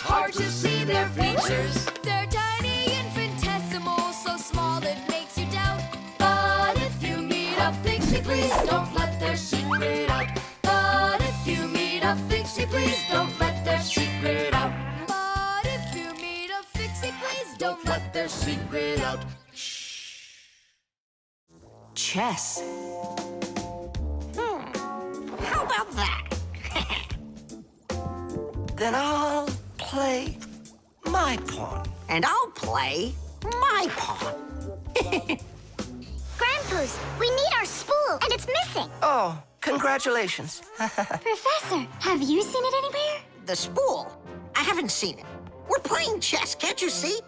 hard to see their features. They're tiny, infinitesimal, so small it makes you doubt. But if you meet a Fixie, please don't let their secret out. But if you meet a Fixie, please don't let their secret out. But if you meet a Fixie, please Don't let their secret out. Chess. How about that? Then I'll play my pawn. And I'll play my pawn. Grandpa's, we need our spool, and it's missing. Oh, congratulations. Professor, have you seen it anywhere? The spool? I haven't seen it. We're playing chess, can't you see?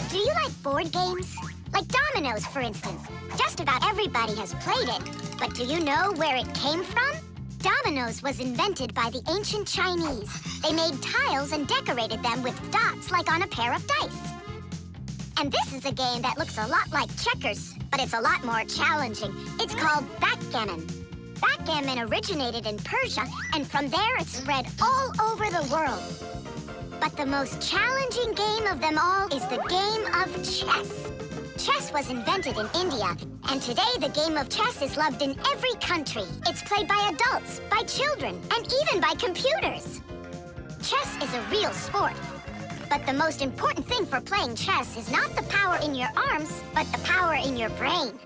Do you like board games? Like dominoes, for instance. Just about everybody has played it. But do you know where it came from? Dominoes was invented by the ancient Chinese. They made tiles and decorated them with dots like on a pair of dice. And this is a game that looks a lot like checkers, but it's a lot more challenging. It's called backgammon. Backgammon originated in Persia, and from there it spread all over the world. But the most challenging game of them all is the game of chess. Chess was invented in India, and today the game of chess is loved in every country. It's played by adults, by children, and even by computers. Chess is a real sport. But the most important thing for playing chess is not the power in your arms, but the power in your brain.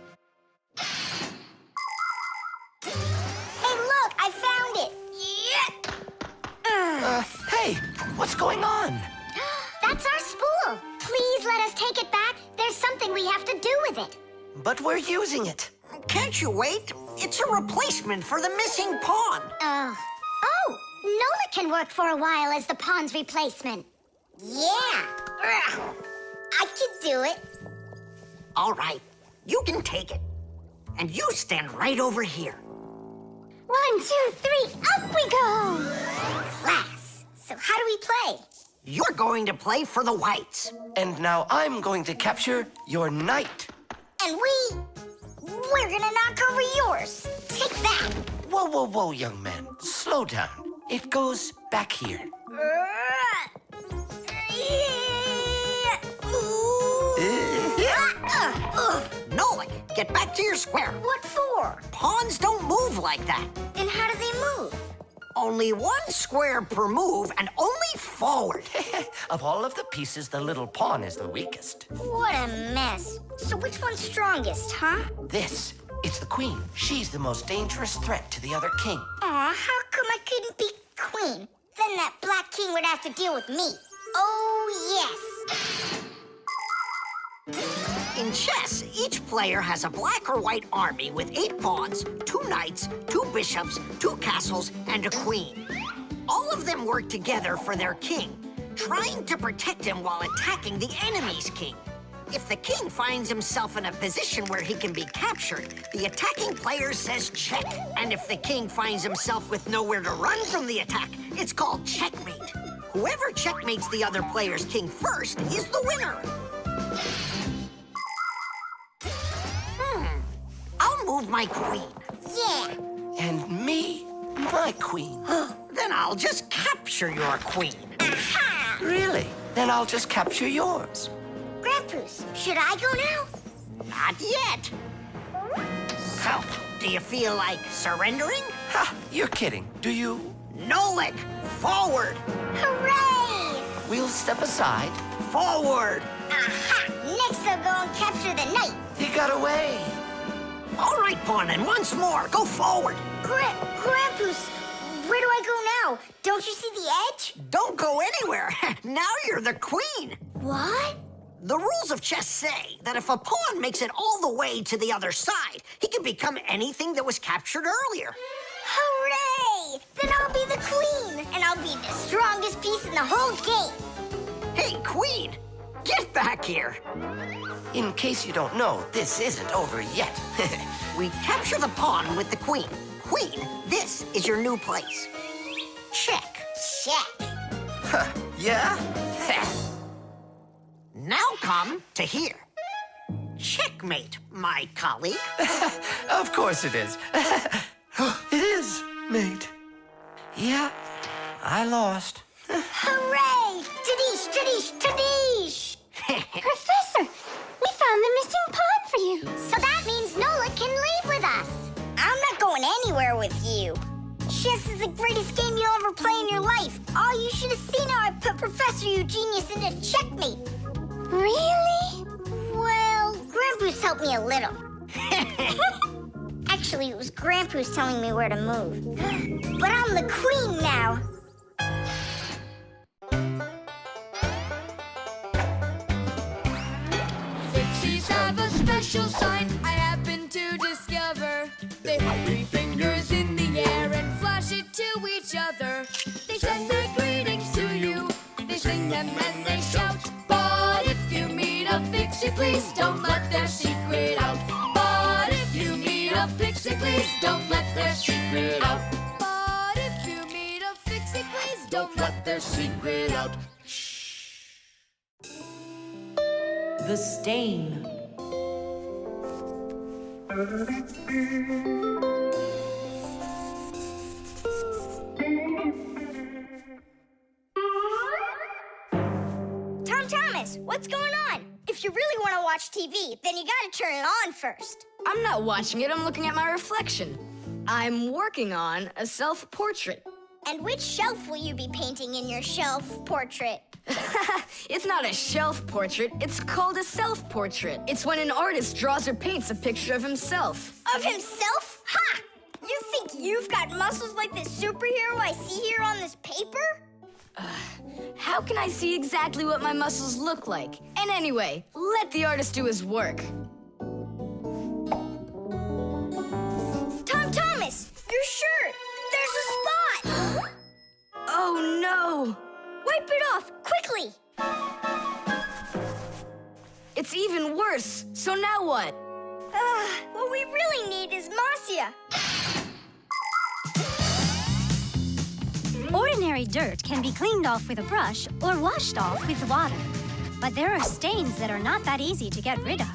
Hey, look, I found it! Yeah! Hey, what's going on? That's our spool. Please let us take it back. There's something we have to do with it. But we're using it. Can't you wait? It's a replacement for the missing pawn. Oh, Nolik can work for a while as the pawn's replacement. Yeah, I can do it. All right, you can take it. And you stand right over here. 1, 2, 3, up we go! Class. So how do we play? You're going to play for the whites. And now I'm going to capture your knight. And we're gonna knock over yours. Take that. Whoa, whoa, whoa, young man. Slow down. It goes back here. Nolik, get back to your square. What for? Pawns don't move like that. Then how do they move? Only one square per move and only forward. Of all of the pieces, the little pawn is the weakest. What a mess. So which one's strongest, huh? This, it's the queen. She's the most dangerous threat to the other king. Aw, how come I couldn't be queen? Then that black king would have to deal with me. Oh, yes. In chess, each player has a black or white army with 8 pawns, 2 knights, 2 bishops, 2 castles, and a queen. All of them work together for their king, trying to protect him while attacking the enemy's king. If the king finds himself in a position where he can be captured, the attacking player says check. And if the king finds himself with nowhere to run from the attack, it's called checkmate. Whoever checkmates the other player's king first is the winner. I'll move my queen. Yeah. And me, my queen. Then I'll just capture your queen. Aha! Really? Then I'll just capture yours. Grandpa's, should I go now? Not yet. So, do you feel like surrendering? Ha! You're kidding. Do you? Nolik, forward, Hooray! We'll step aside. forward. Aha! Next I'll go and capture the knight. He got away. All right, pawn, and once more, go forward. Grandpa's, where do I go now? Don't you see the edge? Don't go anywhere. Now you're the queen. What? The rules of chess say that if a pawn makes it all the way to the other side, he can become anything that was captured earlier. Hooray! Then I'll be the queen, and I'll be the strongest piece in the whole game. Hey, queen, get back here. In case you don't know, this isn't over yet. We capture the pawn with the queen. Queen, this is your new place. Check. Check. Yeah? Now come to here. Checkmate, my colleague. Of course it is. It is, mate. Yeah, I lost. Hooray! Tadish, tadish, tadish! Professor, we found the missing pawn for you. So that means Nolik can leave with us. I'm not going anywhere with you. Chess is the greatest game you'll ever play in your life. Oh, you should have seen how I put Professor Eugenius into checkmate. Really? Well, Grandpa's helped me a little. Actually, it was Grandpa's telling me where to move. But I'm the queen now. Fixies have a special sign I happen to discover. They have 3 fingers in the air and flash it to each other. They send their greetings to you. They sing them and they shout. But if you meet a Fixie, please don't let their secret out. But if you meet a Fixie, please don't let their secret out. But if you meet a Fixie, please don't let their secret out. The Stain. Tom Thomas, what's going on? If you really want to watch TV, then you gotta turn it on first. I'm not watching it, I'm looking at my reflection. I'm working on a self-portrait. And which shelf will you be painting in your shelf portrait? It's not a shelf portrait, it's called a self-portrait. It's when an artist draws or paints a picture of himself. Of himself? Ha! You think you've got muscles like this superhero I see here on this paper? How can I see exactly what my muscles look like? And anyway, let the artist do his work. Tom Thomas, your shirt! There's a spot! Oh no! Wipe it off, quickly! It's even worse, so now what? What we really need is Marcia. Ordinary dirt can be cleaned off with a brush or washed off with water. But there are stains that are not that easy to get rid of.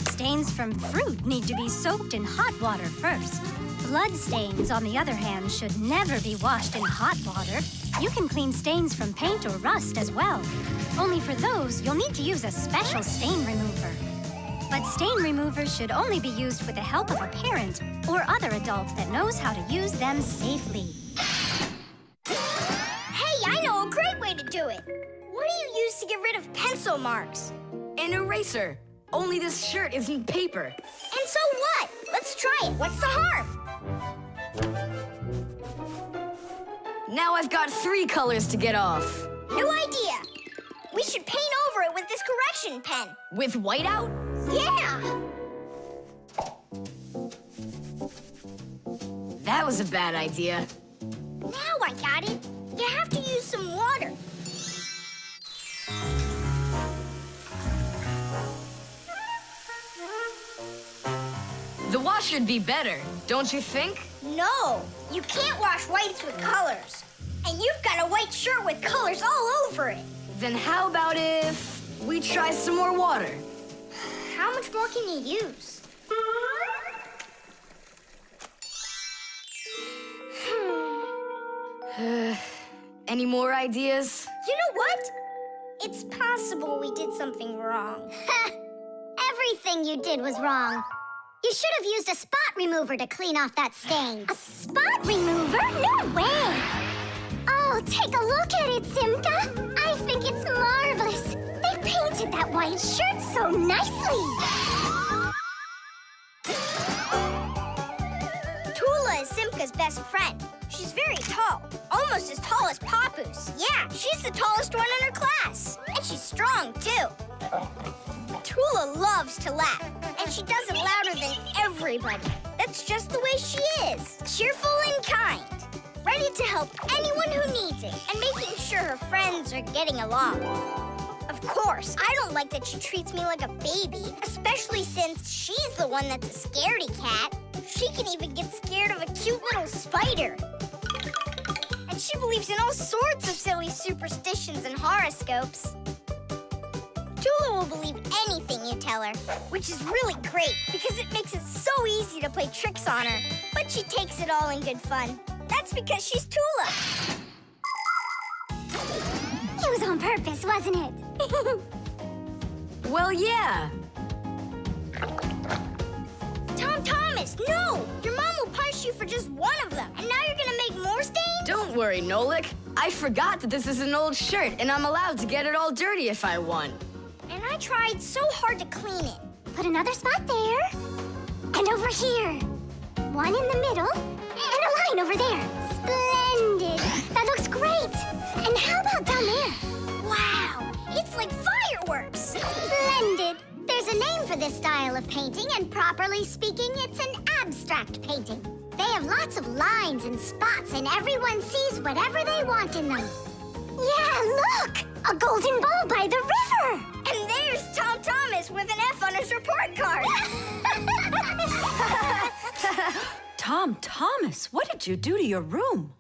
Stains from fruit need to be soaked in hot water first. Blood stains, on the other hand, should never be washed in hot water. You can clean stains from paint or rust as well. Only for those, you'll need to use a special stain remover. But stain removers should only be used with the help of a parent or other adult that knows how to use them safely. Hey, I know a great way to do it. What do you use to get rid of pencil marks? An eraser. Only this shirt isn't paper. And so what? Let's try it. What's the harm? Now I've got 3 colors to get off. New idea. We should paint over it with this correction pen. With whiteout? Yeah! That was a bad idea. Now I got it. You have to use some water. The wash should be better, don't you think? No, you can't wash whites with colors. And you've got a white shirt with colors all over it. Then how about if we try some more water? How much more can you use? Any more ideas? You know what? It's possible we did something wrong. Everything you did was wrong. You should have used a spot remover to clean off that stain. A spot remover? No way! Oh, take a look at it, Simka. I think it's marvelous. They painted that white shirt so nicely. Tula is Simka's best friend. She's very tall, almost as tall as Papoose. Yeah, she's the tallest one in her class. And she's strong, too. Tula loves to laugh, and she does it louder than everybody. That's just the way she is. Cheerful and kind. Ready to help anyone who needs it, and making sure her friends are getting along. Of course, I don't like that she treats me like a baby, especially since she's the one that's a scaredy cat. She can even get scared of a cute little spider. And she believes in all sorts of silly superstitions and horoscopes. Tula will believe anything you tell her, which is really great because it makes it so easy to play tricks on her. But she takes it all in good fun. That's because she's Tula. on purpose, wasn't it? Well, yeah. Tom Thomas, no! Your mom will punish you for just one of them, and now you're gonna make more stains? Don't worry, Nolik. I forgot that this is an old shirt, and I'm allowed to get it all dirty if I want. And I tried so hard to clean it. Put another spot there. And over here. One in the middle. And a line over there. Splendid. That looks great. And how about down there? Wow, it's like fireworks! Splendid. There's a name for this style of painting, and properly speaking, it's an abstract painting. They have lots of lines and spots, and everyone sees whatever they want in them. Yeah, look! A golden ball by the river! And there's Tom Thomas with an F on his report card! Tom Thomas, what did you do to your room?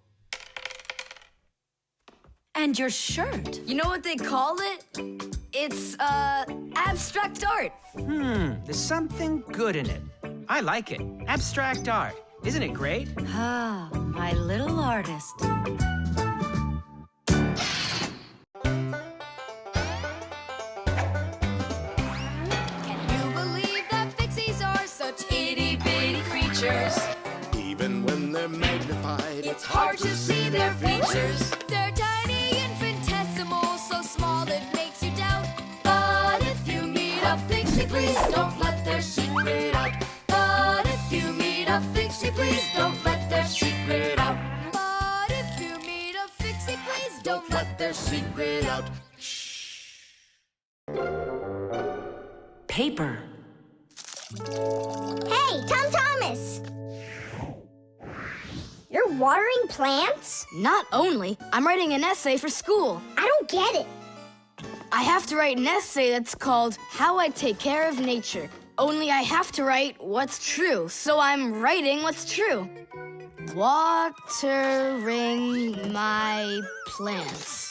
And your shirt? You know what they call it? It's, abstract art. There's something good in it. I like it. Abstract art. Isn't it great? Ah, my little artist. Can you believe that Fixies are such itty-bitty creatures? Even when they're magnified, It's hard to see their features. They're tiny, infinitesimal, so small it makes you doubt. But if you meet a Fixie, please don't let their secret out. But if you meet a Fixie, please don't let their secret out. But if you meet a Fixie, please don't let Their secret out. Paper. Hey, Tom Thomas! You're watering plants? Not only, I'm writing an essay for school. I don't get it. I have to write an essay that's called How I Take Care of Nature. Only I have to write what's true, so I'm writing what's true. Watering my plants.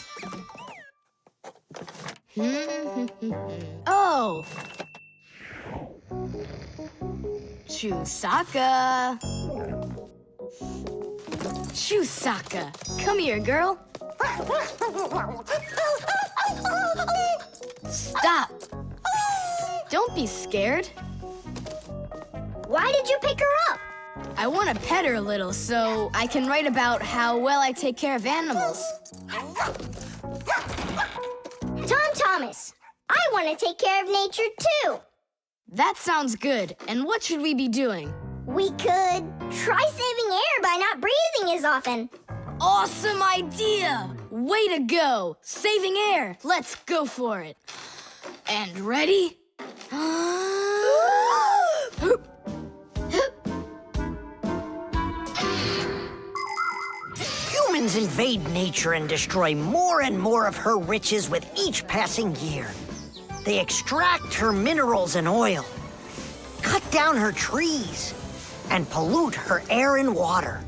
Oh! Chusaka. Chusaka, come here, girl. Stop. Don't be scared. Why did you pick her up? I want to pet her a little so I can write about how well I take care of animals. Tom Thomas, I want to take care of nature too. That sounds good. And what should we be doing? We could try saving air by not breathing as often. Awesome idea! Way to go! Saving air! Let's go for it. And ready? Humans invade nature and destroy more and more of her riches with each passing year. They extract her minerals and oil, cut down her trees, and pollute her air and water.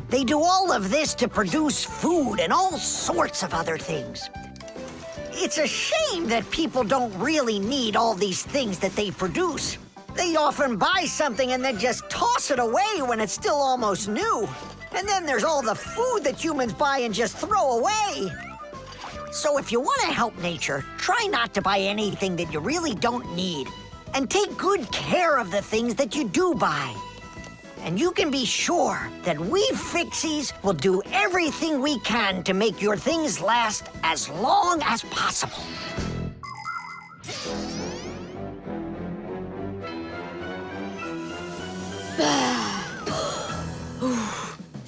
They do all of this to produce food and all sorts of other things. It's a shame that people don't really need all these things that they produce. They often buy something and then just toss it away when it's still almost new. And then there's all the food that humans buy and just throw away. So if you want to help nature, try not to buy anything that you really don't need. And take good care of the things that you do buy. And you can be sure that we Fixies will do everything we can to make your things last as long as possible.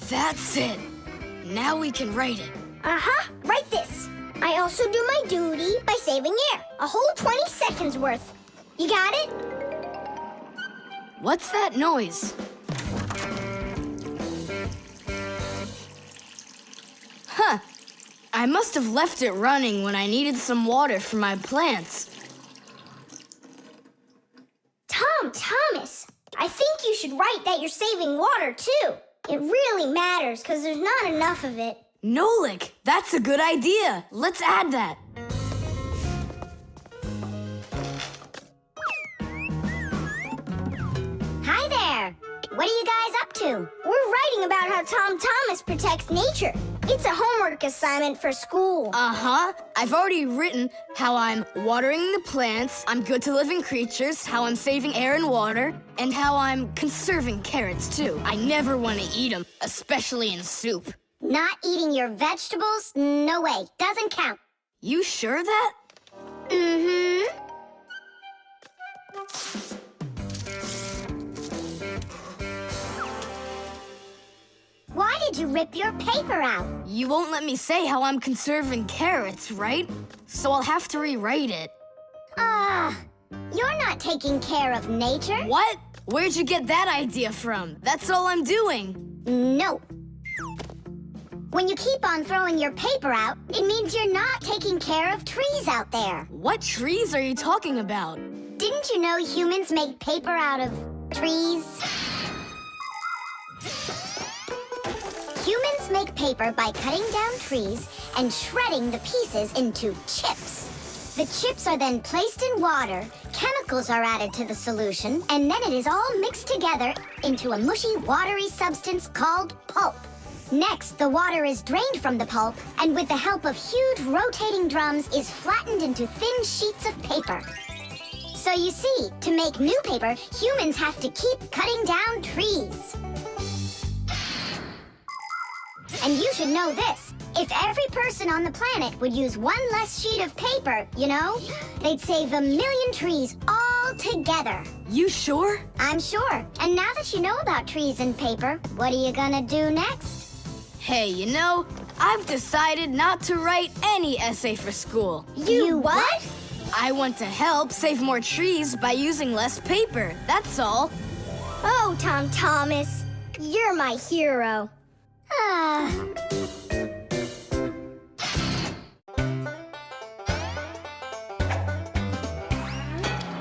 That's it. Now we can write it. Uh-huh, write this. I also do my duty by saving air. A whole 20 seconds worth. You got it? What's that noise? Huh. I must have left it running when I needed some water for my plants. Tom Thomas, I think you should write that you're saving water too. It really matters because there's not enough of it. Nolik, that's a good idea. Let's add that. Hi there. What are you guys up to? We're writing about how Tom Thomas protects nature. It's a homework assignment for school. Uh-huh. I've already written how I'm watering the plants, I'm good to living creatures, how I'm saving air and water, and how I'm conserving carrots, too. I never want to eat them, especially in soup. Not eating your vegetables? No way. Doesn't count. You sure of that? Mm-hmm. Why did you rip your paper out? You won't let me say how I'm conserving carrots, right? So I'll have to rewrite it. You're not taking care of nature. What? Where'd you get that idea from? That's all I'm doing. No. When you keep on throwing your paper out, it means you're not taking care of trees out there. What trees are you talking about? Didn't you know humans make paper out of trees? Humans make paper by cutting down trees and shredding the pieces into chips. The chips are then placed in water, chemicals are added to the solution, and then it is all mixed together into a mushy, watery substance called pulp. Next, the water is drained from the pulp, and with the help of huge rotating drums is flattened into thin sheets of paper. So you see, to make new paper, humans have to keep cutting down trees. And you should know this. If every person on the planet would use one less sheet of paper, you know, they'd save 1 million trees all together. You sure? I'm sure. And now that you know about trees and paper, what are you gonna do next? Hey, you know, I've decided not to write any essay for school. You what? I want to help save more trees by using less paper, that's all. Oh, Tom Thomas, you're my hero.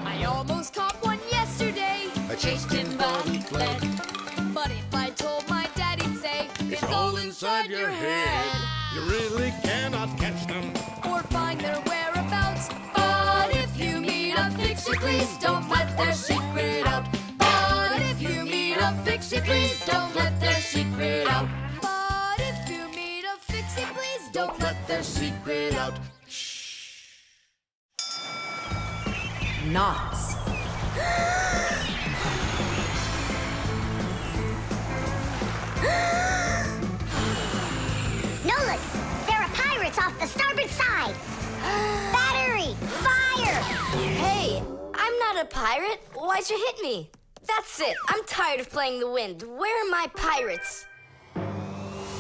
I almost caught one yesterday. I chased him, but he fled. But if I told my dad, he'd say, It's all inside your head. You really cannot catch them. Or find their whereabouts. But if you meet a Fixie, please don't let their secret out. But if you meet a Fixie, please don't let their secret out. But if you meet a Fixie, please don't let their secret out. Knots. Nolik, there are pirates off the starboard side. Battery, fire! Hey, I'm not a pirate. Why'd you hit me? That's it. I'm tired of playing the wind. Where are my pirates?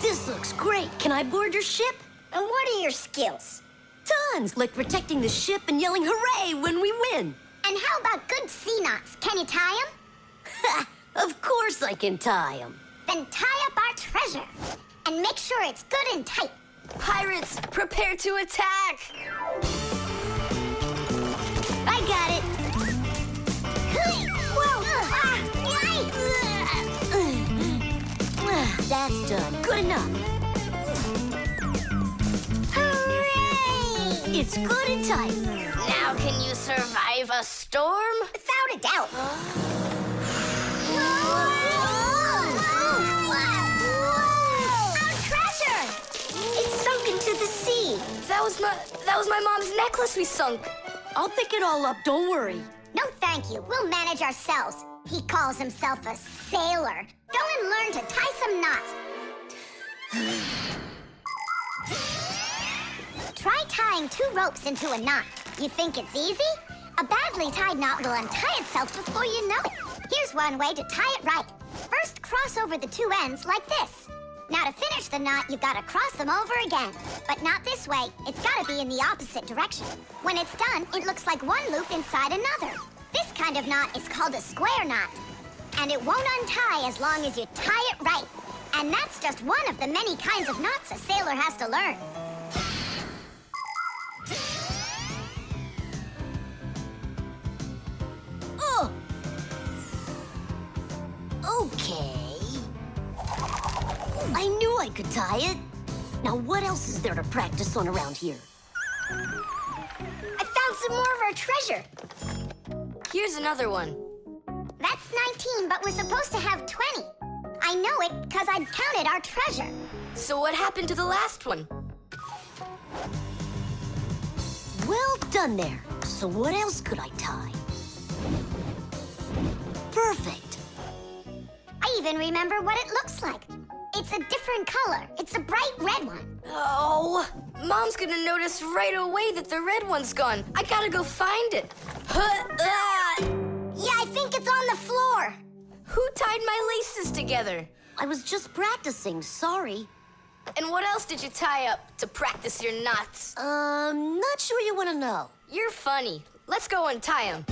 This looks great. Can I board your ship? And what are your skills? Tons, like protecting the ship and yelling hooray when we win. And how about good sea knots? Can you tie them? Of course I can tie them. Then tie up our treasure. And make sure it's good and tight. Pirates, prepare to attack! I got it. Whoa! That's done. Good enough. Hooray! It's good and tight. Now can you survive a storm? Without a doubt. Our treasure! It's sunk into the sea. That was my mom's necklace we sunk. I'll pick it all up, don't worry. No, thank you. We'll manage ourselves. He calls himself a sailor. Go and learn to tie some knots. Try tying 2 ropes into a knot. You think it's easy? A badly tied knot will untie itself before you know it. Here's one way to tie it right. First, cross over the 2 ends like this. Now, to finish the knot, you've got to cross them over again. But not this way. It's got to be in the opposite direction. When it's done, it looks like one loop inside another. This kind of knot is called a square knot. And it won't untie as long as you tie it right. And that's just one of the many kinds of knots a sailor has to learn. Oh! Okay. I knew I could tie it. Now what else is there to practice on around here? I found some more of our treasure. Here's another one. That's 19, but we're supposed to have 20. I know it because I counted our treasure. So what happened to the last one? Well done there. So what else could I tie? Perfect. I even remember what it looks like. It's a different color. It's a bright red one. Oh, Mom's gonna notice right away that the red one's gone. I gotta go find it. Yeah, I think it's on the floor. Who tied my laces together? I was just practicing, sorry. And what else did you tie up to practice your knots? Not sure you want to know. You're funny. Let's go untie them.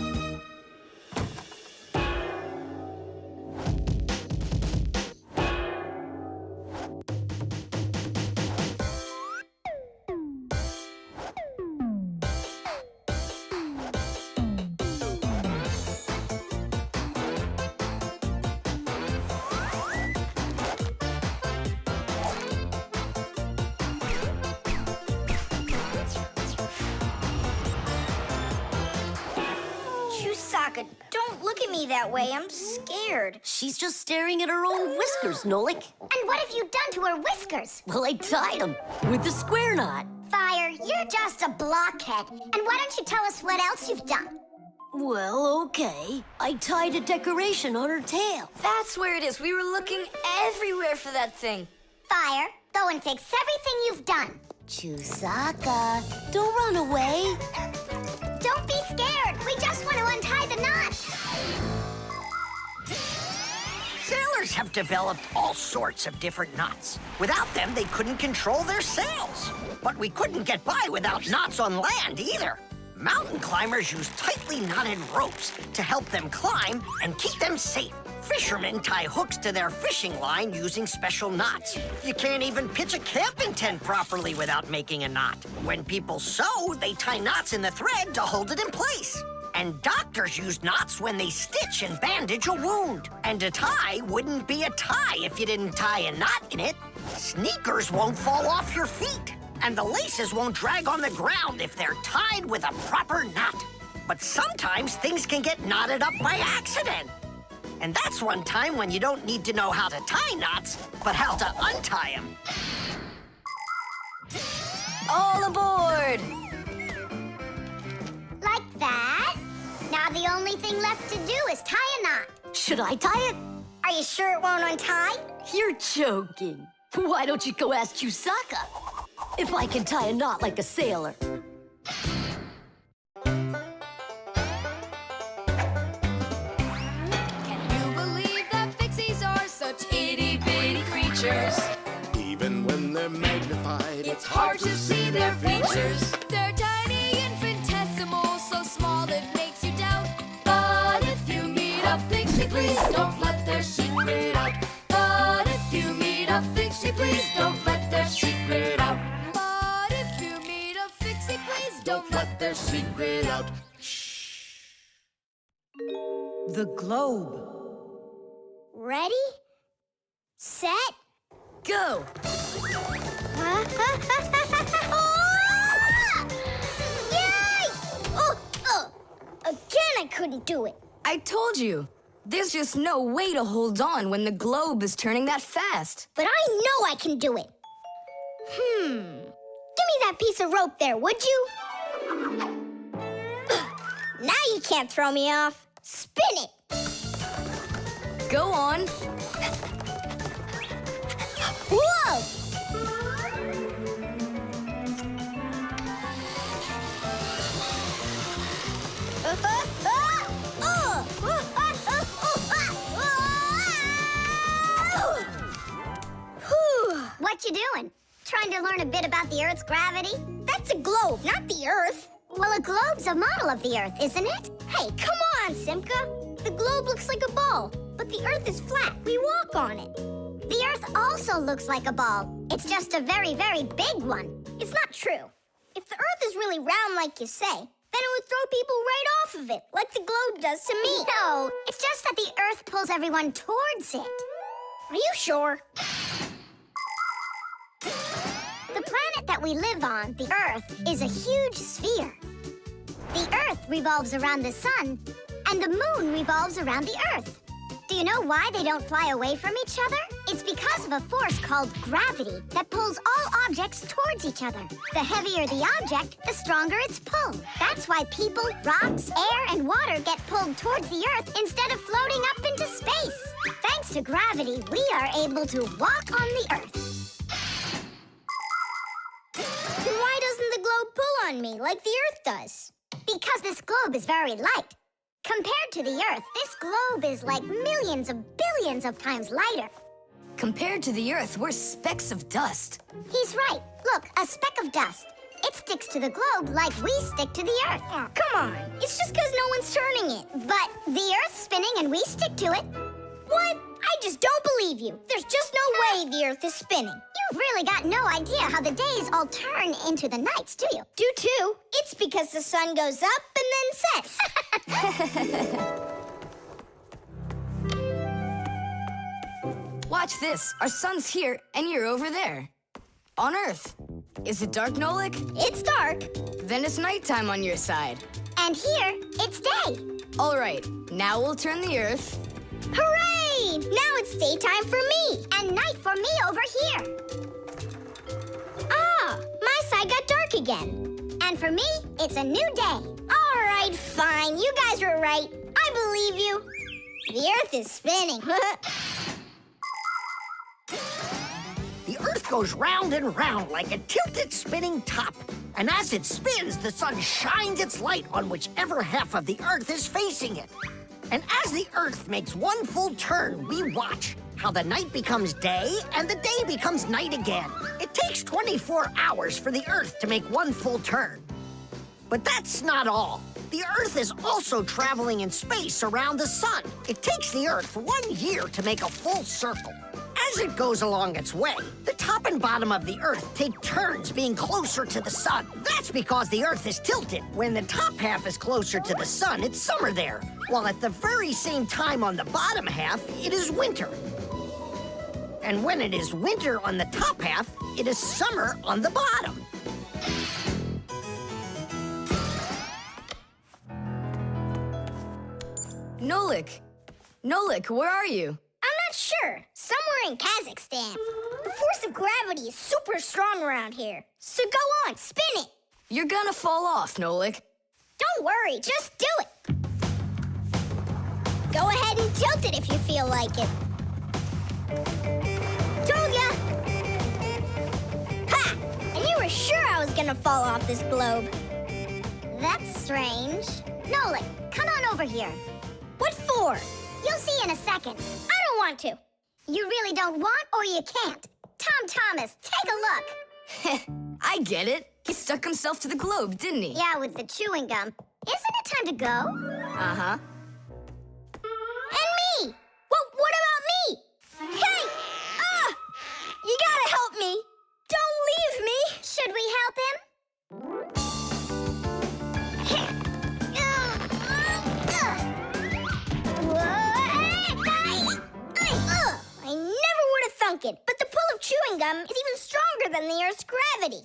Don't look at me that way. I'm scared. She's just staring at her own whiskers, Nolik. And what have you done to her whiskers? Well, I tied them with the square knot. Fire, you're just a blockhead. And why don't you tell us what else you've done? Well, okay. I tied a decoration on her tail. That's where it is. We were looking everywhere for that thing. Fire, go and fix everything you've done. Chusaka, don't run away. Don't be scared. We just want to untie the knots. Sailors have developed all sorts of different knots. Without them, they couldn't control their sails. But we couldn't get by without knots on land either. Mountain climbers use tightly knotted ropes to help them climb and keep them safe. Fishermen tie hooks to their fishing line using special knots. You can't even pitch a camping tent properly without making a knot. When people sew, they tie knots in the thread to hold it in place. And doctors use knots when they stitch and bandage a wound. And a tie wouldn't be a tie if you didn't tie a knot in it. Sneakers won't fall off your feet. And the laces won't drag on the ground if they're tied with a proper knot. But sometimes things can get knotted up by accident. And that's one time when you don't need to know how to tie knots, but how to untie them. All aboard! Like that. Now the only thing left to do is tie a knot. Should I tie it? Are you sure it won't untie? You're joking. Why don't you go ask Chusaka if I can tie a knot like a sailor? Even when they're magnified, it's hard to see their features. They're tiny, infinitesimal, so small it makes you doubt. But if you meet a Fixie, please don't let their secret out. But if you meet a Fixie, please don't let their secret out. But if you meet a Fixie, please don't let their secret out. The globe. Ready? Set? Go! Yay! Again, I couldn't do it. I told you. There's just no way to hold on when the globe is turning that fast. But I know I can do it. Give me that piece of rope there, would you? Now you can't throw me off. Spin it. Go on. Whoa! What you doing? Trying to learn a bit about the Earth's gravity? That's a globe, not the Earth. Well, a globe's a model of the Earth, isn't it? Hey, come on, Simka. The globe looks like a ball, but the Earth is flat. We walk on it. The Earth also looks like a ball. It's just a very, very big one. It's not true. If the Earth is really round like you say, then it would throw people right off of it, like the globe does to me. No, it's just that the Earth pulls everyone towards it. Are you sure? The planet that we live on, the Earth, is a huge sphere. The Earth revolves around the sun, and the moon revolves around the Earth. Do Do you know why they don't fly away from each other? It's because of a force called gravity that pulls all objects towards each other. The heavier the object, the stronger its pull. That's why people, rocks, air, and water get pulled towards the Earth instead of floating up into space. Thanks to gravity, we are able to walk on the Earth. Then why doesn't the globe pull on me like the Earth does? Because this globe is very light. Compared to the Earth, this globe is like millions of billions of times lighter. Compared to the Earth, we're specks of dust. He's right. Look, a speck of dust. It sticks to the globe like we stick to the Earth. Oh, come on. It's just because no one's turning it. But the Earth's spinning and we stick to it. What? I just don't believe you. There's just no way the Earth is spinning. You've really got no idea how the days all turn into the nights, do you? Do too. It's because the sun goes up and then sets. Watch this. Our sun's here, and you're over there. On Earth. Is it dark, Nolik? It's dark. Then it's nighttime on your side. And here, it's day. All right, now we'll turn the Earth. Hooray! Now it's daytime for me. And night for me over here. Ah, my side got dark again. And for me, it's a new day. All right, fine. You guys were right. I believe you. The Earth is spinning. The Earth goes round and round like a tilted spinning top. And as it spins, the sun shines its light on whichever half of the Earth is facing it. And as the Earth makes one full turn, we watch how the night becomes day and the day becomes night again. It takes 24 hours for the Earth to make one full turn. But that's not all. The Earth is also traveling in space around the sun. It takes the Earth 1 year to make a full circle. As it goes along its way, the top and bottom of the Earth take turns being closer to the sun. That's because the Earth is tilted. When the top half is closer to the sun, it's summer there, while at the very same time on the bottom half, it is winter. And when it is winter on the top half, it is summer on the bottom. Nolik, where are you? I'm not sure. Somewhere in Kazakhstan. The force of gravity is super strong around here. So go on, spin it. You're gonna fall off, Nolik. Don't worry, just do it. Go ahead and tilt it if you feel like it. Told ya! Ha! And you were sure I was gonna fall off this globe. That's strange. Nolik, come on over here. What for? You'll see in a second. I don't want to. You really don't want or you can't. Tom Thomas, take a look. I get it. He stuck himself to the globe, didn't he? Yeah, with the chewing gum. Isn't it time to go? Uh-huh. And me! What about me? Hey! You gotta help me! Don't leave me! Should we help him? I never would have thunk it, but the pull of chewing gum is even stronger than the Earth's gravity.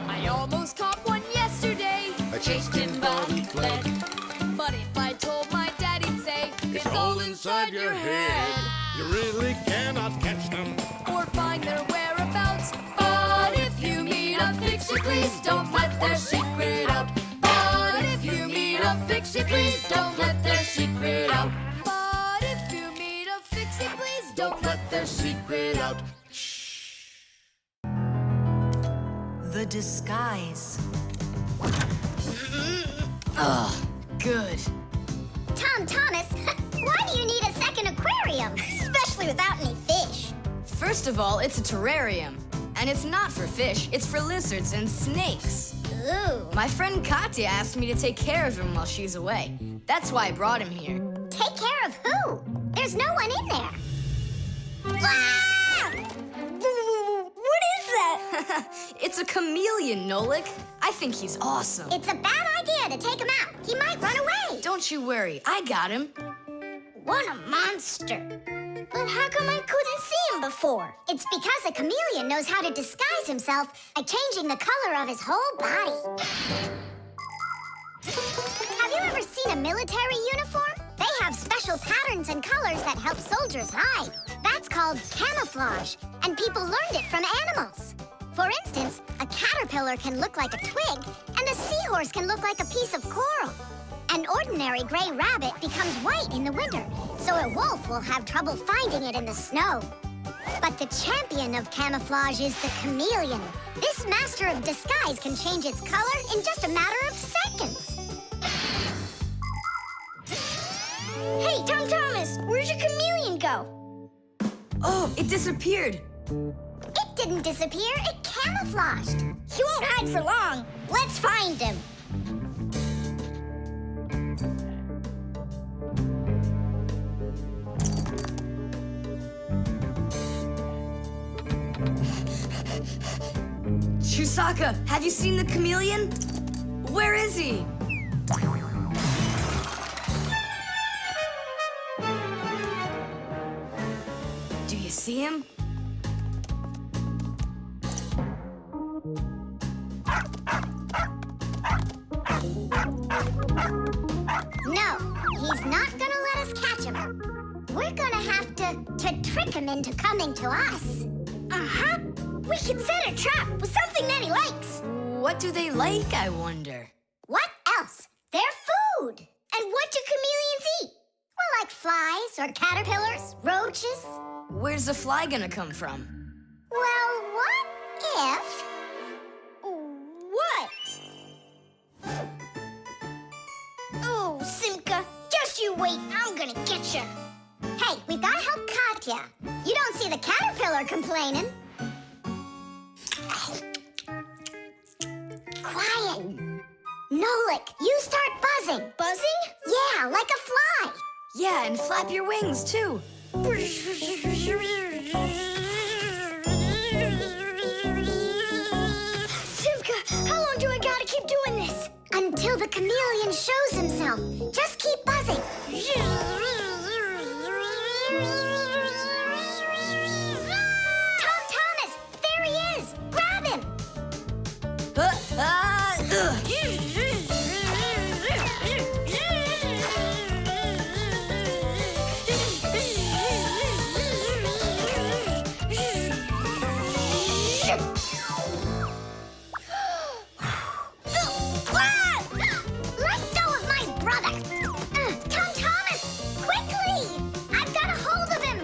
I almost caught one yesterday. I chased him, but he fled. But if I told my dad, he'd say, It's all inside your head. You really cannot catch them. Or find their whereabouts. But if you meet a Fixie, please don't let their secret out. But if you meet a Fixie, please don't let their secret out. But if you meet a Fixie, please don't let their secret out. The disguise. Good. Tom Thomas, why do you need a second aquarium? Especially without any fish. First of all, it's a terrarium. And it's not for fish, it's for lizards and snakes. Ooh. My friend Katya asked me to take care of him while she's away. That's why I brought him here. Take care of who? There's no one in there. Ah! What is that? It's a chameleon, Nolik. I think he's awesome. It's a bad idea to take him out. He might run away. Don't you worry, I got him. What a monster. But how come I couldn't see him before? It's because a chameleon knows how to disguise himself by changing the color of his whole body. Have you ever seen a military uniform? They have special patterns and colors that help soldiers hide. That's called camouflage, and people learned it from animals. For instance, a caterpillar can look like a twig, and a seahorse can look like a piece of coral. An ordinary gray rabbit becomes white in the winter, so a wolf will have trouble finding it in the snow. But the champion of camouflage is the chameleon. This master of disguise can change its color in just a matter of seconds. Hey, Tom Thomas, where'd your chameleon go? Oh, it disappeared. It didn't disappear, it camouflaged. He won't hide for long. Let's find him. Chusaka, have you seen the chameleon? Where is he? Do you see him? No, he's not gonna let us catch him. We're gonna have to trick him into coming to us. Uh-huh. We can set a trap with something that he likes. What do they like, I wonder? What else? They're food. And what do chameleons eat? Well, like flies or caterpillars, roaches. Where's the fly gonna come from? Well, what if... What? Oh, Simka, just you wait. I'm gonna get you. Hey, we've gotta help Katya. You don't see the caterpillar complaining. Quiet. Nolik, you start buzzing. Buzzing? Yeah, like a fly. Yeah, and flap your wings, too. Simka, how long do I gotta keep doing this? Until the chameleon shows himself. Just keep buzzing. Tom Thomas, there he is. Grab him. Let go of my brother. Tom Thomas, quickly. I've got a hold of him.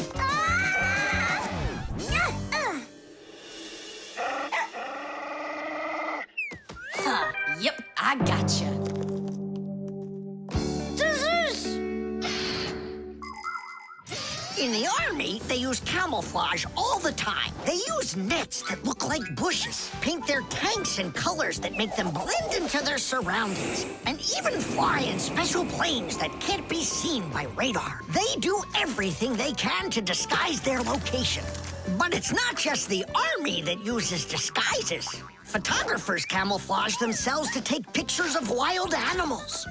Yep, I gotcha. In the army, they use camouflage all the time. They use nets that look like bushes, paint their tanks in colors that make them blend into their surroundings, and even fly in special planes that can't be seen by radar. They do everything they can to disguise their location. But it's not just the army that uses disguises. Photographers camouflage themselves to take pictures of wild animals.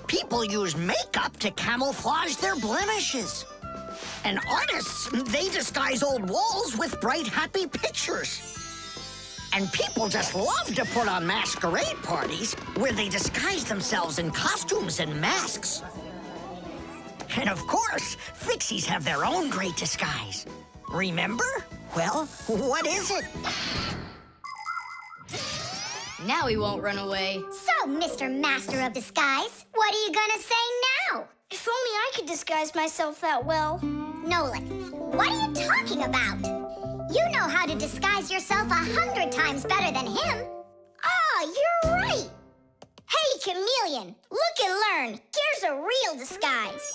People use makeup to camouflage their blemishes. And artists, they disguise old walls with bright, happy pictures. And people just love to put on masquerade parties where they disguise themselves in costumes and masks. And of course, Fixies have their own great disguise. Remember? Well, what is it? Now he won't run away. So, Mr. Master of Disguise, what are you gonna say now? If only I could disguise myself that well. Nolik, what are you talking about? You know how to disguise yourself 100 times better than him. Ah, you're right. Hey, chameleon, look and learn. Here's a real disguise.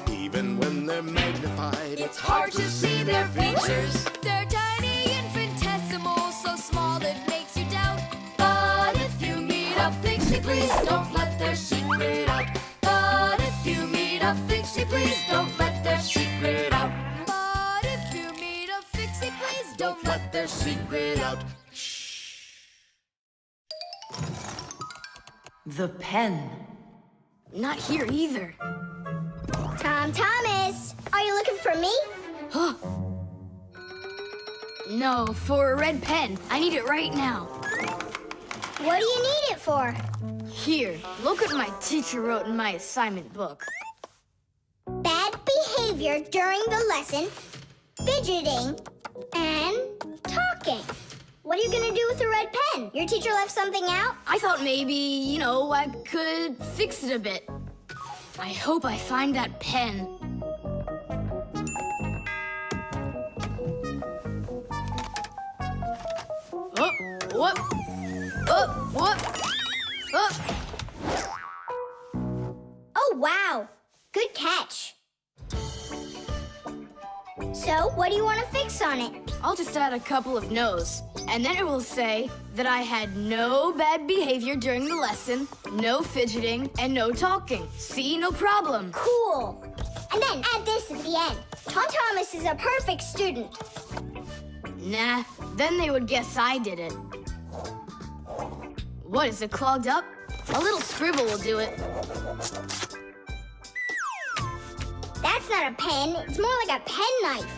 Even when they're magnified, It's hard to see their features. They're tiny, infinitesimal, so small it makes you doubt. But if you meet a Fixie, please don't let their secret out. But if you meet a Fixie, please don't let their secret out. But if you meet a Fixie, please Don't let their secret out. The pen. Not here either. Tom Thomas, are you looking for me? Huh? No, for a red pen. I need it right now. What do you need it for? Here, look what my teacher wrote in my assignment book. Bad behavior during the lesson, fidgeting, and talking. What are you gonna do with a red pen? Your teacher left something out? I thought maybe, I could fix it a bit. I hope I find that pen. Oh, whoop. Oh, whoop. Oh. Oh, wow. Good catch. So, what do you want to fix on it? I'll just add a couple of no's, and then it will say that I had no bad behavior during the lesson, no fidgeting, and no talking. See, no problem. Cool. And then add this at the end. Tom Thomas is a perfect student. Nah, then they would guess I did it. What, is it clogged up? A little scribble will do it. That's not a pen, it's more like a penknife.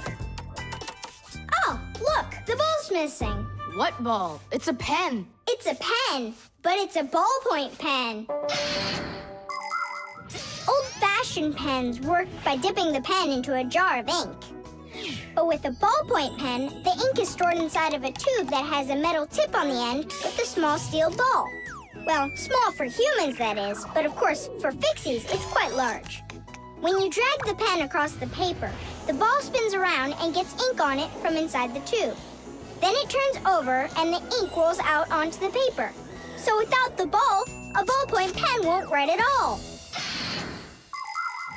Oh, look, the ball's missing. What ball? It's a pen. It's a pen, but it's a ballpoint pen. Old-fashioned pens work by dipping the pen into a jar of ink. But with a ballpoint pen, the ink is stored inside of a tube that has a metal tip on the end with a small steel ball. Well, small for humans, that is, but of course, for Fixies, it's quite large. When you drag the pen across the paper, the ball spins around and gets ink on it from inside the tube. Then it turns over and the ink rolls out onto the paper. So without the ball, a ballpoint pen won't write at all.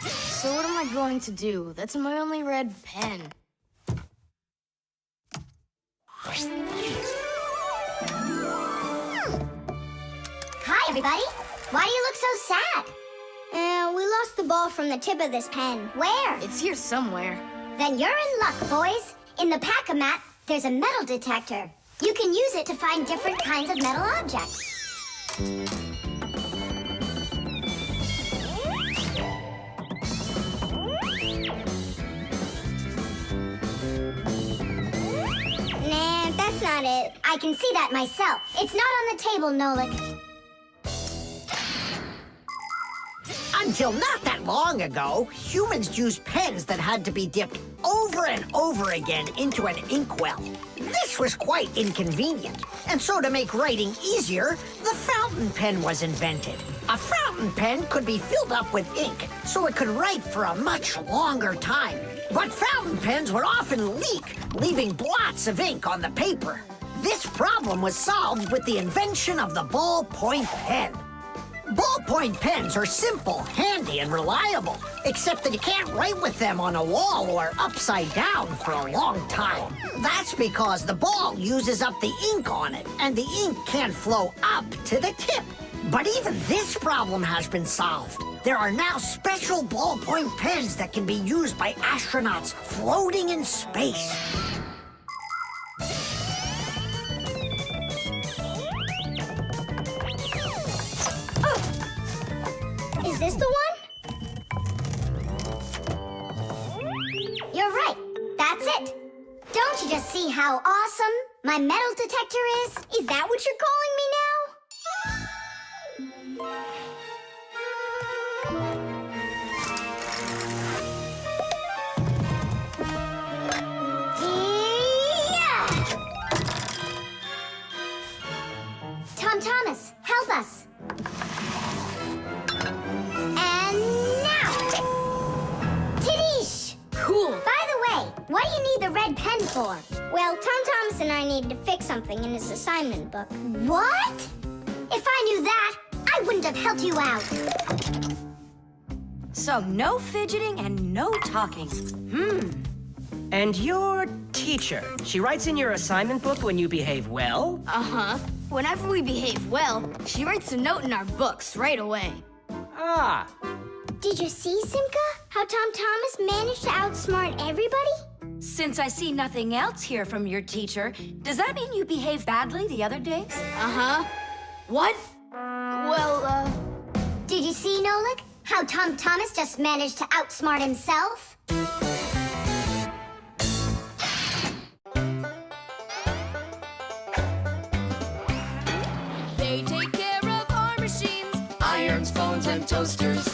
So what am I going to do? That's my only red pen. Hi, everybody. Why do you look so sad? We lost the ball from the tip of this pen. Where? It's here somewhere. Then you're in luck, boys. In the pack-a-mat, there's a metal detector. You can use it to find different kinds of metal objects. Nah, that's not it. I can see that myself. It's not on the table, Nolik. Until not that long ago, humans used pens that had to be dipped over and over again into an inkwell. This was quite inconvenient, and so to make writing easier, the fountain pen was invented. A fountain pen could be filled up with ink, so it could write for a much longer time. But fountain pens would often leak, leaving blots of ink on the paper. This problem was solved with the invention of the ballpoint pen. Ballpoint pens are simple, handy, and reliable, except that you can't write with them on a wall or upside down for a long time. That's because the ball uses up the ink on it, and the ink can't flow up to the tip. But even this problem has been solved. There are now special ballpoint pens that can be used by astronauts floating in space. Is this the one? You're right. That's it. Don't you just see how awesome my metal detector is? Is that what you're calling me now? Yeah! Tom Thomas, help us. Cool. By the way, what do you need the red pen for? Well, Tom Thomas and I needed to fix something in his assignment book. What? If I knew that, I wouldn't have helped you out. So no fidgeting and no talking. And your teacher, she writes in your assignment book when you behave well? Uh-huh. Whenever we behave well, she writes a note in our books right away. Ah. Did you see, Simka? How Tom Thomas managed to outsmart everybody? Since I see nothing else here from your teacher, does that mean you behaved badly the other days? Uh-huh. What? Well, Did you see, Nolik? How Tom Thomas just managed to outsmart himself? They take care of our machines, Irons, phones, and toasters,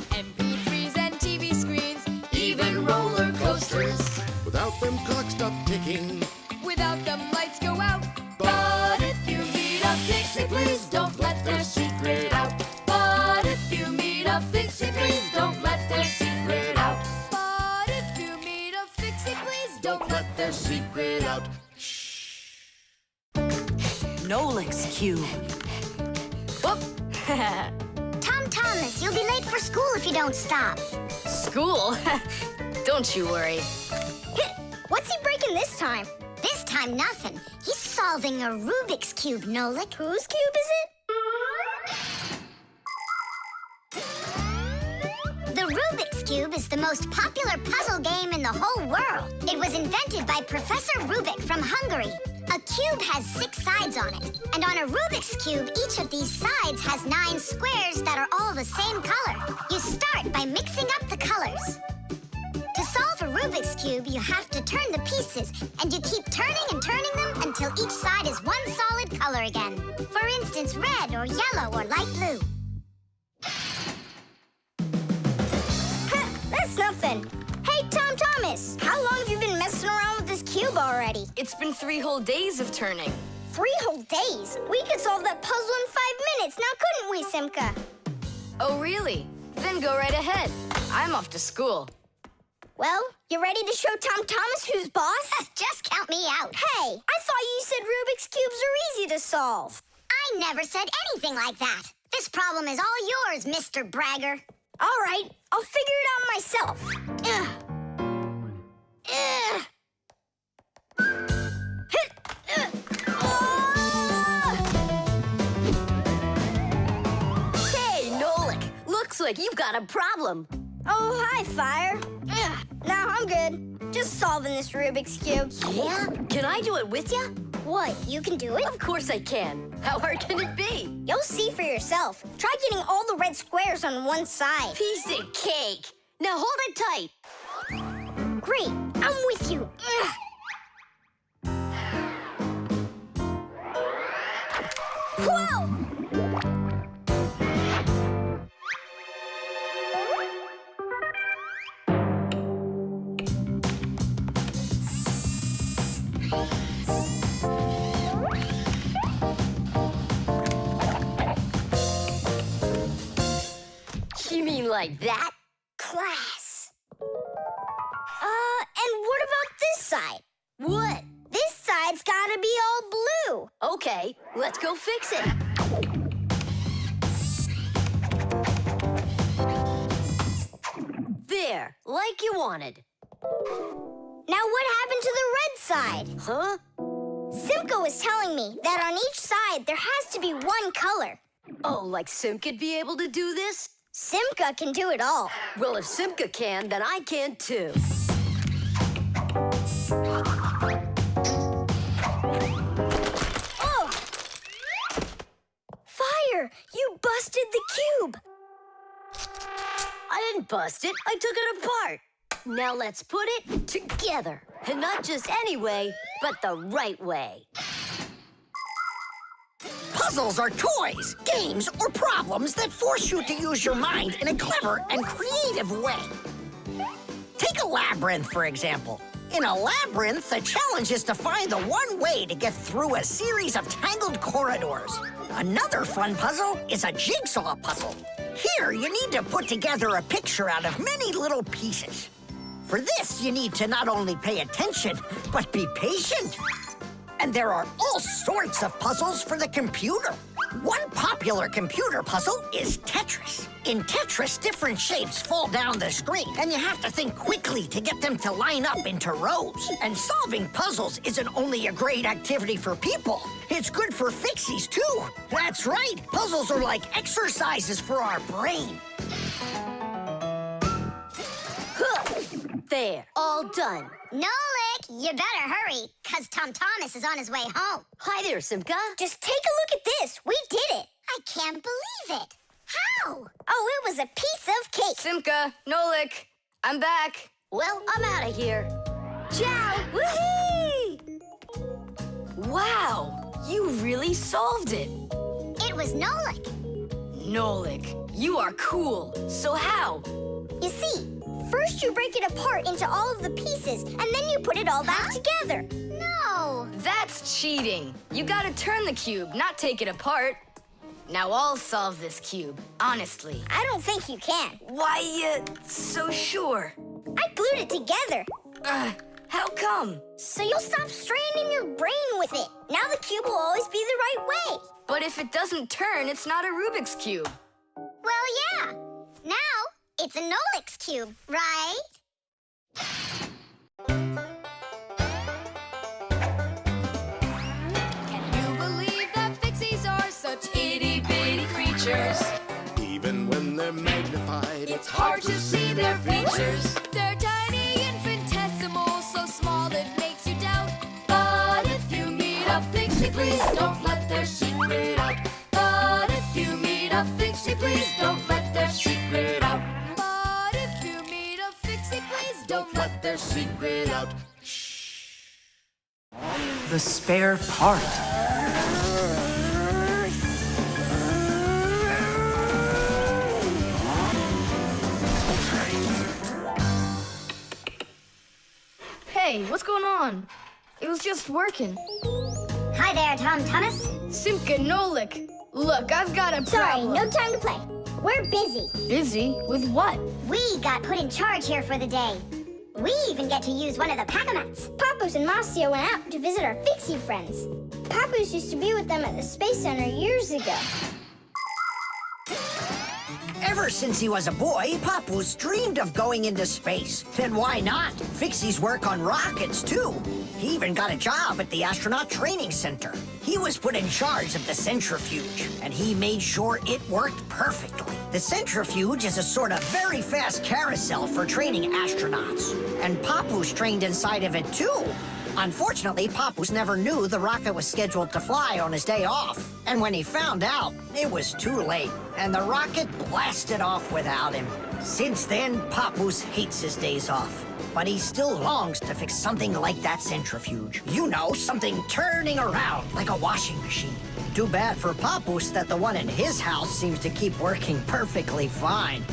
MP3s and TV screens, even roller coasters. Without them, clocks stop ticking. Without them, lights go out. But if you meet a Fixie, please don't let their secret out. But if you meet a Fixie, please don't let their secret out. But if you meet a Fixie, please don't let Their secret out. Nolik's cube. Whoop. Tom Thomas, you'll be late for school if you don't stop. School? Don't you worry. What's he breaking this time? This time, nothing. He's solving a Rubik's Cube, Nolik. Whose cube is it? The Rubik's Cube is the most popular puzzle game in the whole world. It was invented by Professor Rubik from Hungary. A cube has 6 sides on it. And on a Rubik's Cube, each of these sides has 9 squares that are all the same color. You start by mixing up the colors. To solve a Rubik's Cube, you have to turn the pieces, and you keep turning and turning them until each side is one solid color again. For instance, red or yellow or light blue. That's nothing. Hey, Tom Thomas, how long have you been messing around with this cube already? It's been 3 whole days of turning. 3 whole days? We could solve that puzzle in 5 minutes, now couldn't we, Simka? Oh, really? Then go right ahead. I'm off to school. Well, you ready to show Tom Thomas who's boss? Just count me out. Hey, I thought you said Rubik's Cubes are easy to solve. I never said anything like that. This problem is all yours, Mr. Bragger. All right, I'll figure it out myself. Hey, Nolik, looks like you've got a problem. Oh, hi, Fire. No, I'm good. Just solving this Rubik's Cube. Yeah? Can I do it with you? What, you can do it? Of course I can. How hard can it be? You'll see for yourself. Try getting all the red squares on one side. Piece of cake. Now hold it tight. Great, I'm with you. Whoa! You mean like that? Class. And what about this side? What? This side's gotta be all blue. Okay, let's go fix it. There, like you wanted. Now what happened to the red side? Huh? Simka was telling me that on each side there has to be one color. Oh, like Simka'd be able to do this? Simka can do it all. Well, if Simka can, then I can too. Oh! Fire! You busted the cube! I didn't bust it. I took it apart. Now let's put it together. And not just any way, but the right way. Puzzles are toys, games, or problems that force you to use your mind in a clever and creative way. Take a labyrinth, for example. In a labyrinth, the challenge is to find the one way to get through a series of tangled corridors. Another fun puzzle is a jigsaw puzzle. Here, you need to put together a picture out of many little pieces. For this, you need to not only pay attention, but be patient. And there are all sorts of puzzles for the computer. One popular computer puzzle is Tetris. In Tetris, different shapes fall down the screen, and you have to think quickly to get them to line up into rows. And solving puzzles isn't only a great activity for people, it's good for Fixies, too. That's right, puzzles are like exercises for our brain. There, all done. Nolik, you better hurry, because Tom Thomas is on his way home. Hi there, Simka. Just take a look at this. We did it. I can't believe it. How? Oh, it was a piece of cake. Simka, Nolik, I'm back. Well, I'm out of here. Ciao! Woohoo! Wow, you really solved it. It was Nolik. Nolik, you are cool. So how? You see, first you break it apart into all of the pieces, and then you put it all back together. No. That's cheating. You gotta turn the cube, not take it apart. Now I'll solve this cube, honestly. I don't think you can. Why, so sure? I glued it together. How come? So you'll stop straining your brain with it. Now the cube will always be the right way. But if it doesn't turn, it's not a Rubik's Cube. Well, yeah. Now it's a Nolik's cube, right? Can you believe that Fixies are such itty-bitty creatures? Even when they're magnified, It's hard to see their features. They're tiny, infinitesimal, so small it makes you doubt. But if you meet a Fixie, please don't let their secret out. But if you meet a Fixie, please don't let their secret out. But if you meet a Fixie, please Don't let their secret out. The spare part. Hey, what's going on? It was just working. Hi there, Tom Thomas. Simka and Nolik. Look, I've got a Sorry, problem. no time to play. We're busy. Busy? With what? We got put in charge here for the day. We even get to use one of the pack-a-mats. Papoose and Marcia went out to visit our Fixie friends. Papoose used to be with them at the Space Center years ago. Ever since he was a boy, Papoose dreamed of going into space. And why not? Fixies work on rockets, too. He even got a job at the Astronaut Training Center. He was put in charge of the centrifuge, and he made sure it worked perfectly. The centrifuge is a sort of very fast carousel for training astronauts. And Papoose trained inside of it, too. Unfortunately, Papoose never knew the rocket was scheduled to fly on his day off. And when he found out, it was too late, and the rocket blasted off without him. Since then, Papoose hates his days off. But he still longs to fix something like that centrifuge. You know, something turning around like a washing machine. Too bad for Papoose that the one in his house seems to keep working perfectly fine.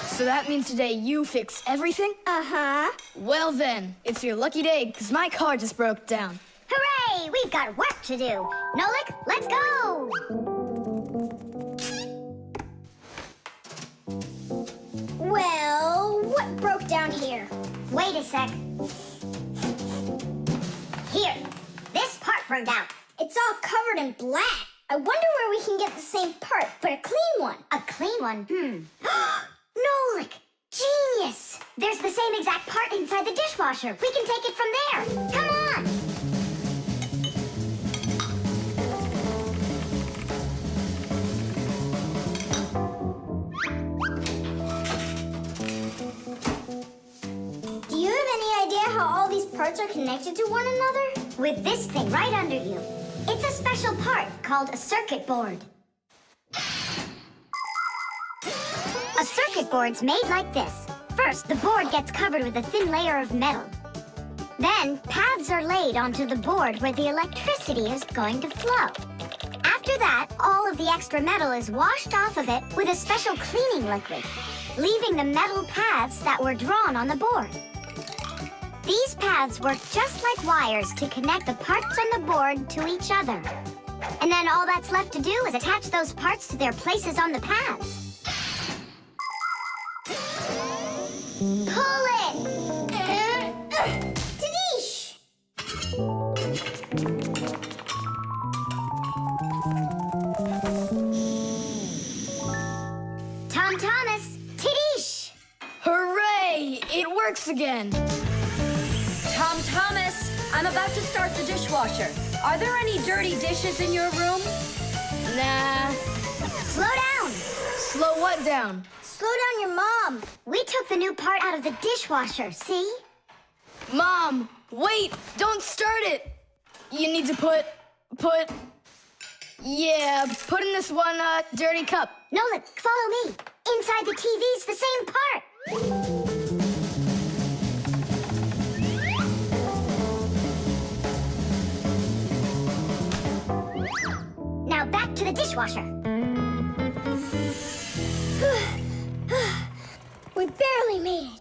So that means today you fix everything? Uh-huh. Well then, it's your lucky day, because my car just broke down. Hooray! We've got work to do. Nolik, let's go! Well, what broke down here? Wait a sec. Here, this part burned out. It's all covered in black. I wonder where we can get the same part, but a clean one. A clean one? Nolik! Genius! There's the same exact part inside the dishwasher. We can take it from there. Come on! Do you have any idea how all these parts are connected to one another? With this thing right under you. It's a special part called a circuit board. A circuit board's made like this. First, the board gets covered with a thin layer of metal. Then, paths are laid onto the board where the electricity is going to flow. After that, all of the extra metal is washed off of it with a special cleaning liquid, leaving the metal paths that were drawn on the board. These paths work just like wires to connect the parts on the board to each other. And then all that's left to do is attach those parts to their places on the paths. Pull it! Tadish! Tom Thomas, Tadish! Hooray! It works again! Tom Thomas, I'm about to start the dishwasher. Are there any dirty dishes in your room? Nah. Slow down! Slow what down? Slow down your mom. We took the new part out of the dishwasher, see? Mom, wait! Don't start it! You need to put... Yeah, put in this one dirty cup. Nolik, follow me. Inside the TV's the same part. Now back to the dishwasher. We barely made it.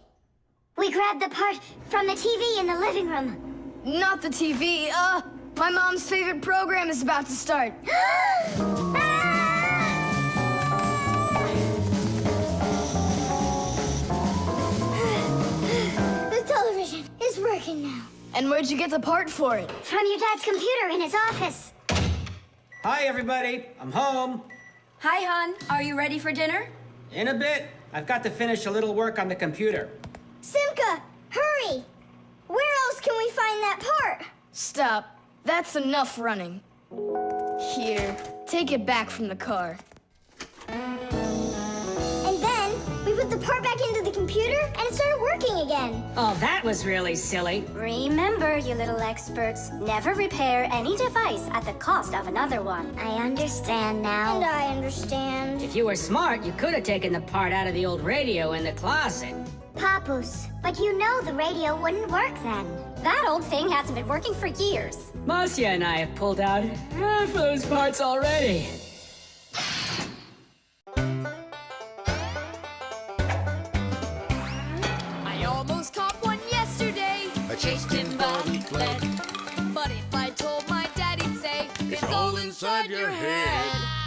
We grabbed the part from the TV in the living room. Not the TV. My mom's favorite program is about to start. The television is working now. And where'd you get the part for it? From your dad's computer in his office. Hi, everybody. I'm home. Hi, hon. Are you ready for dinner? In a bit. I've got to finish a little work on the computer. Simka, hurry! Where else can we find that part? Stop. That's enough running. Here, take it back from the car. And then we put the part back into the computer and it started working again. Oh, that was really silly. Remember, you little experts, never repair any device at the cost of another one. I understand now. And I understand. If you were smart, you could have taken the part out of the old radio in the closet. Papus, but you know the radio wouldn't work then. That old thing hasn't been working for years. Marcia and I have pulled out half those parts already. I almost caught one yesterday. I chased him, but he fled. But if I told my dad, he'd say, It's all inside your head.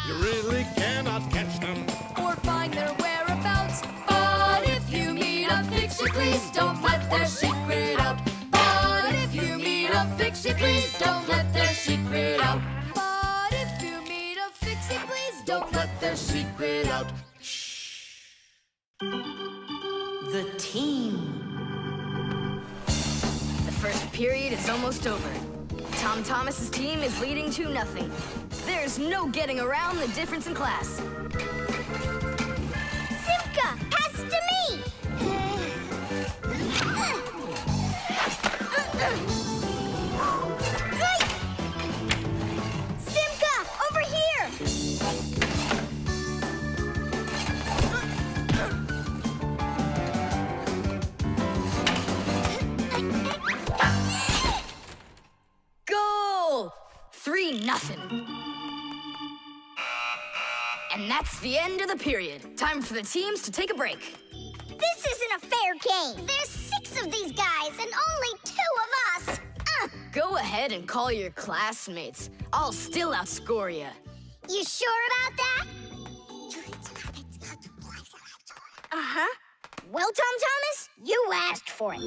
You really cannot catch them. Or find their whereabouts. But if you meet a Fixie, please don't let their secret out. But if you meet a Fixie, please don't let their secret out. But if you meet a Fixie, please don't let their secret out. The team. The first period is almost over. Tom Thomas's team is leading 2-0. There's no getting around the difference in class. Simka, pass to me! Simka, over here! Goal! 3-0. And that's the end of the period. Time for the teams to take a break. This isn't a fair game. There's 6 of these guys and only 2 of us. Go ahead and call your classmates. I'll still outscore you. You sure about that? Uh-huh. Well, Tom Thomas, you asked for it.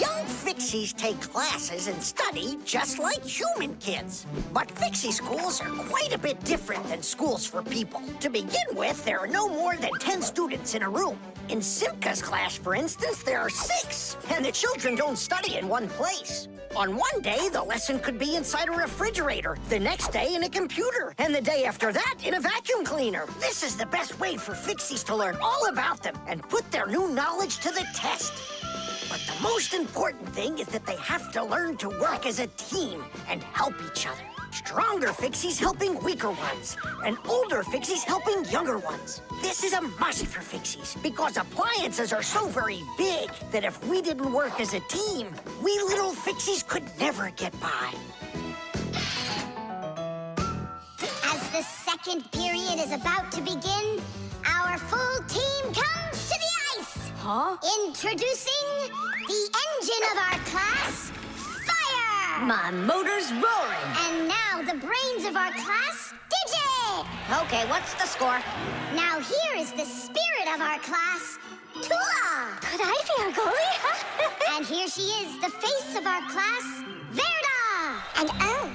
Young Fixies take classes and study just like human kids. But Fixie schools are quite a bit different than schools for people. To begin with, there are no more than 10 students in a room. In Simka's class, for instance, there are 6, and the children don't study in one place. On one day, the lesson could be inside a refrigerator, the next day in a computer, and the day after that in a vacuum cleaner. This is the best way for Fixies to learn all about them and put their new knowledge to the test. But the most important thing is that they have to learn to work as a team and help each other. Stronger Fixies helping weaker ones, and older Fixies helping younger ones. This is a must for Fixies, because appliances are so very big that if we didn't work as a team, we little Fixies could never get by. As the second period is about to begin, our full team comes to the ice. Huh? Introducing the engine of our class, Fire! My motor's roaring. And now the brains of our class, Digit! Okay, what's the score? Now here is the spirit of our class, Tula! Could I be our goalie? And here she is, the face of our class, Verda! And oh,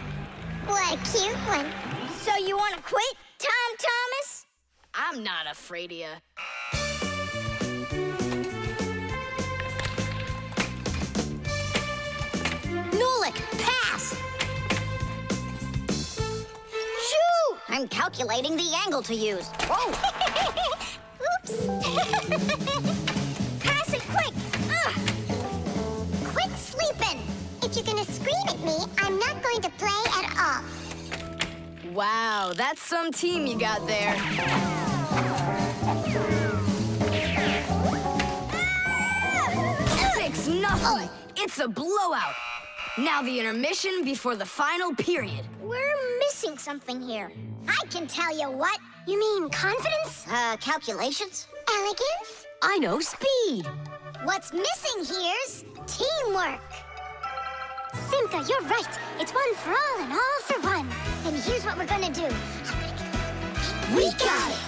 what a cute one. So you want to quit, Tom Thomas? I'm not afraid of you. Nolik, pass! Shoot! I'm calculating the angle to use. Whoa! Oops! Pass it quick! Quit sleeping! If you're gonna scream at me, I'm not going to play at all. Wow, that's some team you got there. 6-0. It's a blowout. Now the intermission before the final period. We're missing something here. I can tell you what. You mean confidence? Calculations? Elegance? I know speed. What's missing here's teamwork. Simka, you're right. It's one for all and all for one. Then here's what we're gonna do. We got it.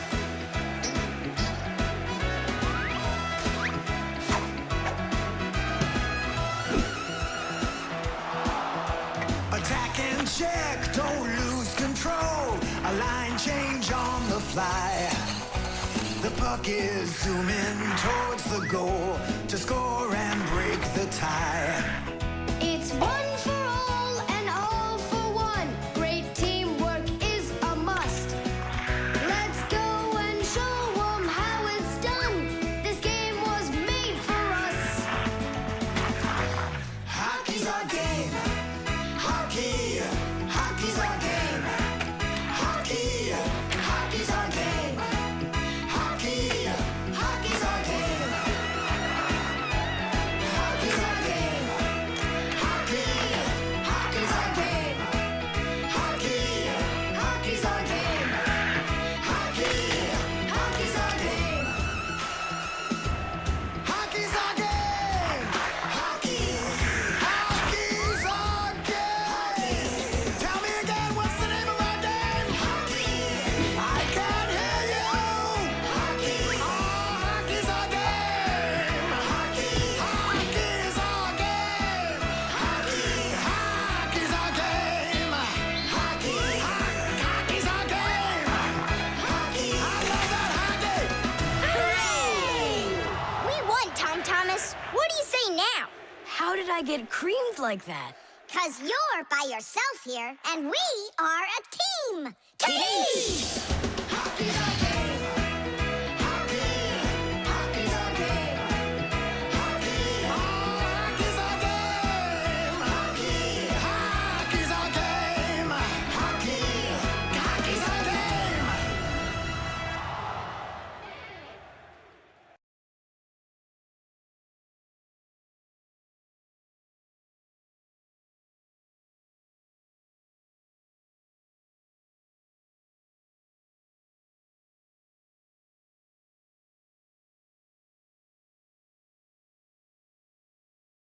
Attack and check, don't lose control. A line change on the fly. The puck is zooming towards the goal to score and break the tie. It's one for all and all for one. Great teamwork is a must. Let's go and show 'em how it's done. This game was made for us. Hockey's our game. Hockey, hockey's our game. Hockey, hockey's our game. Hockey, hockey's our game. Hockey's our game. Hockey, hockey's our game. Hockey, hockey's our game. Hockey, hockey's our game. Hockey's our game. Hockey, hockey's our game. Tell me again, what's the name of our game? Hockey. I can't hear you. Hockey. Oh, hockey's our game. Hockey. Hockey's our game. Hockey. Hockey's our game. Hockey. Hockey's our game. Hockey. I love that hockey. Hooray! We won, Tom Thomas. What do you say now? How did I get creamed like that? 'Cause you're by yourself here, and we are a team. Team!